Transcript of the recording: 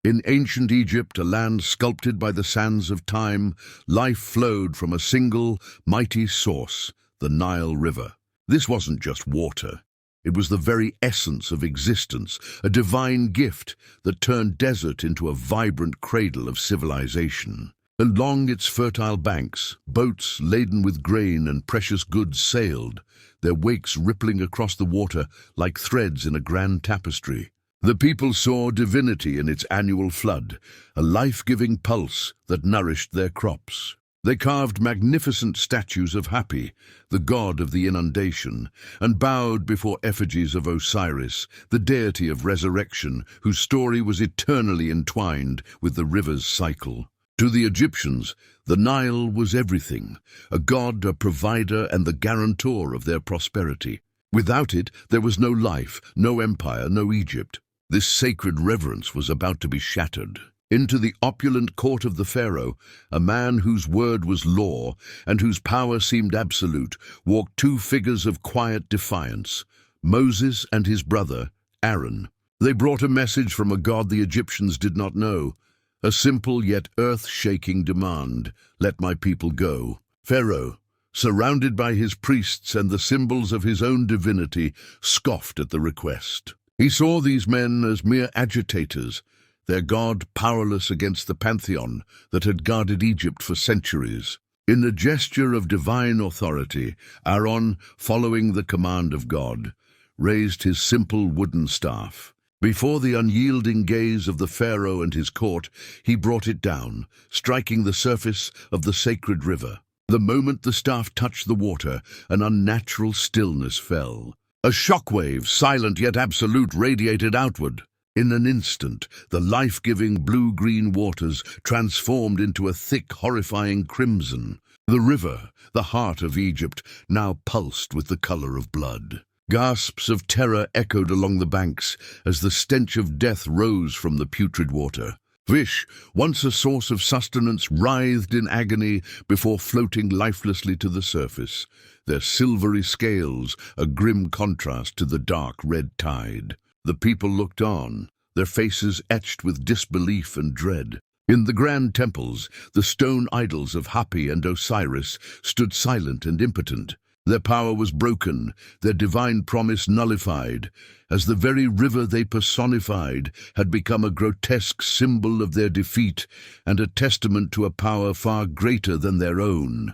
In ancient Egypt, a land sculpted by the sands of time, life flowed from a single, mighty source, the Nile River. This wasn't just water. It was the very essence of existence, a divine gift that turned desert into a vibrant cradle of civilization. Along its fertile banks, boats laden with grain and precious goods sailed, their wakes rippling across the water like threads in a grand tapestry. The people saw divinity in its annual flood, a life-giving pulse that nourished their crops. They carved magnificent statues of Hapi, the god of the inundation, and bowed before effigies of Osiris, the deity of resurrection, whose story was eternally entwined with the river's cycle. To the Egyptians, the Nile was everything, a god, a provider, and the guarantor of their prosperity. Without it, there was no life, no empire, no Egypt. This sacred reverence was about to be shattered. Into the opulent court of the pharaoh, a man whose word was law and whose power seemed absolute, walked two figures of quiet defiance, Moses and his brother, Aaron. They brought a message from a god the Egyptians did not know, a simple yet earth-shaking demand: "Let my people go." Pharaoh, surrounded by his priests and the symbols of his own divinity, scoffed at the request. He saw these men as mere agitators, their god powerless against the pantheon that had guarded Egypt for centuries. In a gesture of divine authority, Aaron, following the command of God, raised his simple wooden staff. Before the unyielding gaze of the pharaoh and his court, he brought it down, striking the surface of the sacred river. The moment the staff touched the water, an unnatural stillness fell. A shockwave, silent yet absolute, radiated outward. In an instant, the life-giving blue-green waters transformed into a thick, horrifying crimson. The river, the heart of Egypt, now pulsed with the color of blood. Gasps of terror echoed along the banks as the stench of death rose from the putrid water. Fish, once a source of sustenance, writhed in agony before floating lifelessly to the surface, their silvery scales a grim contrast to the dark red tide. The people looked on, their faces etched with disbelief and dread. In the grand temples, the stone idols of Hapi and Osiris stood silent and impotent. Their power was broken, their divine promise nullified, as the very river they personified had become a grotesque symbol of their defeat and a testament to a power far greater than their own.